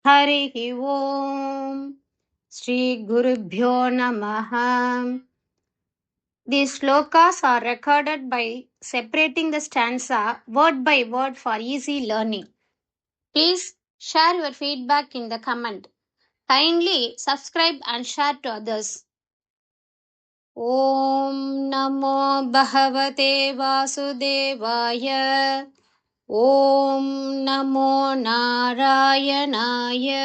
हरिः ओम् श्रीगुरुभ्यो नमः. These slokas are recorded by separating the stanza word by word for easy learning. Please share your feedback in the comment. Kindly subscribe and share to others. Om Namo Bhagavate Vasudevaya. Om Namo Narayanaya.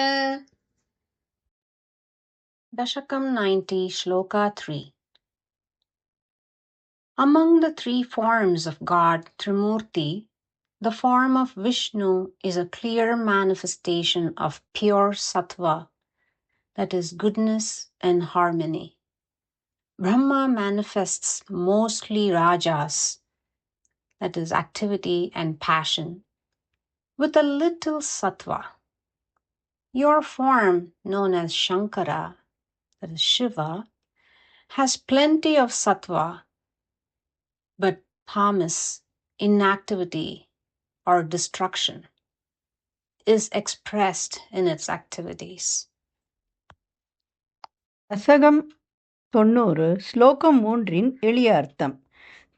Dashakam 90, Shloka 3. Among the three forms of God, Trimurti, the form of Vishnu is a clear manifestation of pure sattva, that is, goodness and harmony. Brahma manifests mostly rajas, that is, activity and passion, with a little sattva. Your form, known as Shankara, that is Shiva, has plenty of sattva, but tamas, inactivity, or destruction, is expressed in its activities. தசகம் 90 ஸ்லோகம் 3 எளிய அர்த்தம்.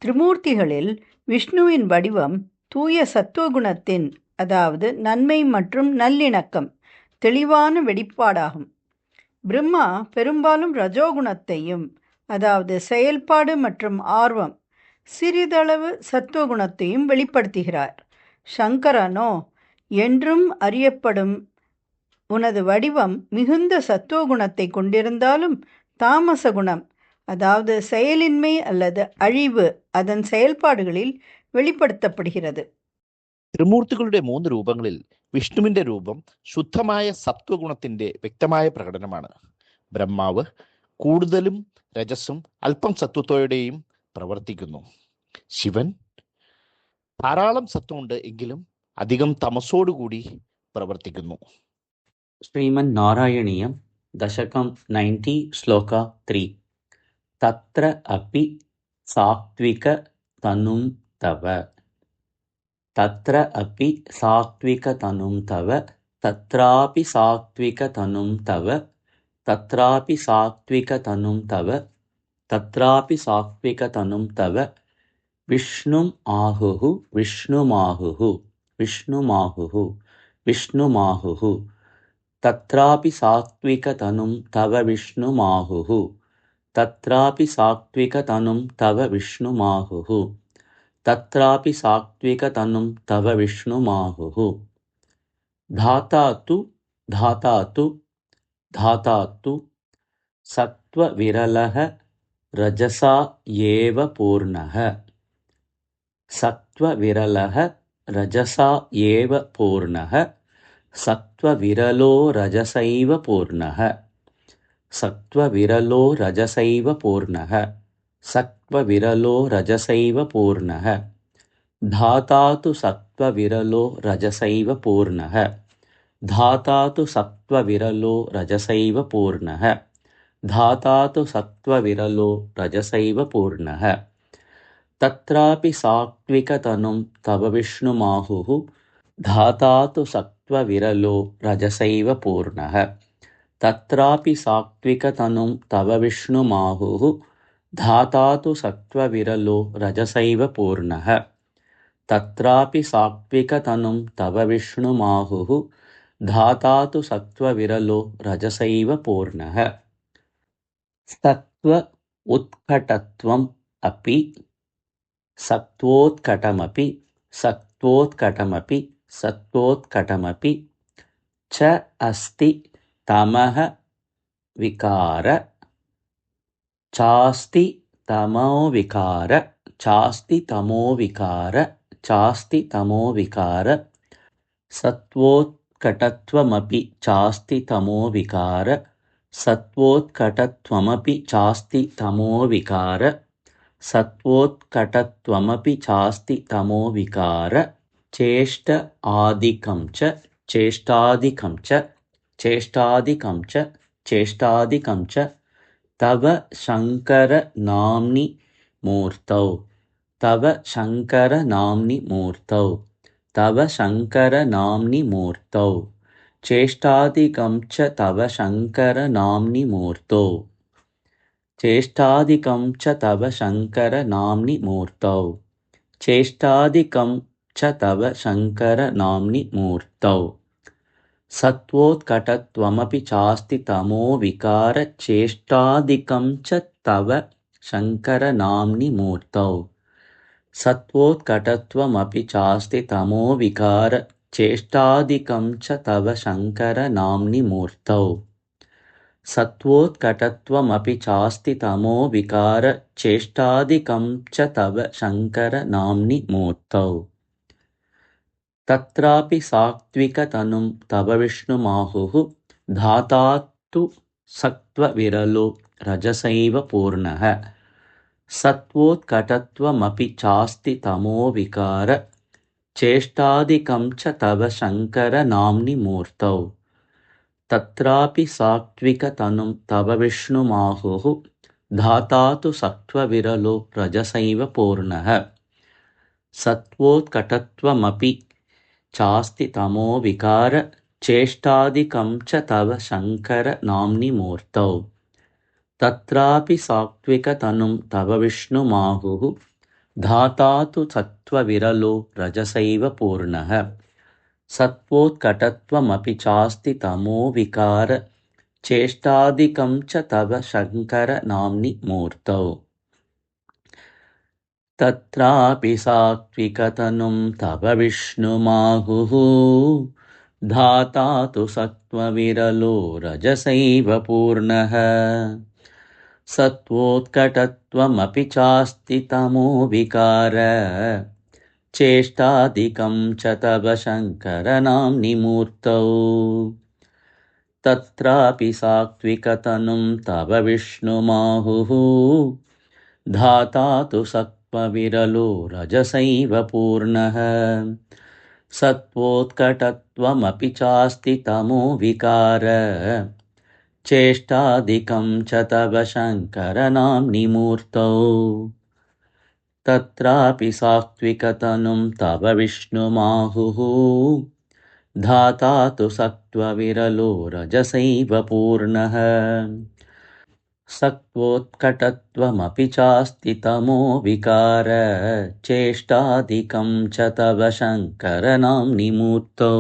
திரிமூர்த்திகளில் விஷ்ணுவின் வடிவம் தூய சத்துவகுணத்தின், அதாவது நன்மை மற்றும் நல்லிணக்கம், தெளிவான வெளிப்பாடாகும். பிரம்மா பெரும்பாலும் ரஜோகுணத்தையும், அதாவது செயல்பாடு மற்றும் ஆர்வம், சிறிதளவு சத்துவகுணத்தையும் வெளிப்படுத்துகிறார். சங்கரனோ, என்றும் அறியப்படும் உனது வடிவம் மிகுந்த சத்துவகுணத்தை கொண்டிருந்தாலும் தாமச குணம், அதாவது செயலின்மை அல்லது அழிவு, அதன் செயல்பாடுகளில் வெளிப்படுத்தப்படுகிறது. ത്രിമൂർത്തികളുടെ 3 രൂപങ്ങളിൽ വിഷ്ണുവിന്റെ രൂപം ശുദ്ധമായ സത്വഗുണത്തിന്റെ വ്യക്തമായ പ്രകടനമാണ്. ബ്രഹ്മാവ് കൂടുതലും രജസ്സും അല്പം സത്വത്തോടെയും പ്രവർത്തിക്കുന്നു. ശിവൻ ധാരാളം സത്വമുണ്ട് എങ്കിലും അധികം തമസോടുകൂടി പ്രവർത്തിക്കുന്നു. श्रीमन् नारायणीयं दशकं 90 श्लोका 3 तत्र अपि सात्विकतनुं तव तत्र अपि सात्विकतनुं तव तत्रापि सात्विकतनुं तव तत्रापि सात्विकतनुं तव तत्रापि सात्विकतनुं तव विष्णुम् आहुः विष्णुमाहुः विष्णुमाहुः विष्णुमाहुः तत्रापि सात्विकतनुं तव विष्णुमाहुः तत्रापि सात्विकतनुं तव विष्णुमाहुः तत्रापि सात्विकतनुं तव विष्णुमाहुः धातातु धातातु धातातु सत्त्वविरलः रजसा एव पूर्णः सत्त्वविरलः रजसा एव पूर्णः सत्त्वविरलो रजसैव पूर्णः सत्त्वविरलो रजसैव पूर्णः सत्त्वविरलो रजसैव पूर्णः धातातु सत्त्वविरलो रजसैव पूर्णः धातातु सत्त्वविरलो रजसैव पूर्णः धातातु सत्त्वविरलो रजसैव पूर्णः तत्रापि सात्विकतनुं तव विष्णुमाहुः धातातु सत्त्वविरलो रजसैव पूर्णः तत्रापि सात्विकतनुं तव विष्णुमाहुः धातातु सत्त्वविरलो रजसैव पूर्णः तत्रापि सात्विकतनुं तव विष्णुमाहुः धातातु सत्त्वविरलो रजसैव पूर्णः सत्त्व उत्कटत्वम् अपि सत्त्वोत्कटमपि सत्त्वोत्कटमपि सत्त्वोत्कटमपि च अस्ति तमः विकार चास्ति तमो विकार चास्ति तमो विकार चास्ति तमो विकार सत्त्वोत्कटत्वमपि चास्ति तमो विकार सत्त्वोत्कटत्वमपि चास्ति तमो विकार सत्त्वोत्कटत्वमपि चास्ति तमो विकार चेष्ट आदिकं च चेष्टादिकं च चेष्टादिकं च चेष्टादिकं च तव शङ्कर नाम्नि मूर्तौ तव शङ्कर नाम्नि मूर्तौ तव शङ्कर नाम्नि मूर्तौ चेष्टादिकं च तव शङ्कर नाम्नि मूर्तौ चेष्टादिकं च तव शङ्कर नाम्नि मूर्तौ चेष्टादिकं च तव शङ्कर नाम्नि मूर्तौ सत्त्वोत्कटत्वमपि चास्ति तमो विकारचेष्टादिकं च तव शङ्कर नाम्नि मूर्तौ सत्त्वोत्कटत्वमपि चास्ति तमो विकारचेष्टादिकं च तव शङ्कर नाम्नि मूर्तौ सत्त्वोत्कटत्वमपि चास्ति तमो विकारचेष्टादिकं च तव शङ्कर नाम्नि मूर्तौ तत्रापि सात्त्विकतनुं तव विष्णुमाहुः धाता तु सत्त्वविरलो रजसैव पूर्णः सत्त्वोत्कटत्वमपि चास्ति तमो विकार चेष्टादिकं च तव शङ्कर नाम्नि मूर्तौ तत्रापि सात्त्विकतनुं तव विष्णुमाहुः धाता तु सत्त्वविरलो रजसैव पूर्णः सत्त्वोत्कटत्वमपि चास्ति तमो विकार चेष्टादिकं च तव शङ्कर नाम्नि मूर्तौ तत्रापि सात्त्विकतनुं तव विष्णुमाहुः धाता तु सत्त्वविरलो रजसैव पूर्णः सत्त्वोत्कटत्वमपि चास्ति तमो विकार चेष्टादिकं च तव शङ्कर नाम्नि मूर्तौ तत्रापि सात्त्विकतनुं तव विष्णुमाहुः धाता तु सत्त्वविरलो रजसैव पूर्णः सत्त्वोत्कटत्वमपि चास्ति तमो विकार चेष्टादिकं च तव शङ्कर नाम्नि मूर्तौ तत्रापि सात्त्विकतनुं तव विष्णुमाहुः धाता तु सत्त्वविरलो रजसैव पूर्णः सत्त्वोत्कटत्वमपि चास्ति तमो विकार चेष्टादिकं च तव शङ्कर नाम्नि मूर्तौ तत्रापि सात्त्विकतनुं तव विष्णुमाहुः धाता तु सत्त्वविरलो रजसैव पूर्णः सत्त्वोत्कटत्वमपि चास्ति तमो विकार चेष्टादिकं च तव शङ्कर नाम्नि मूर्तौ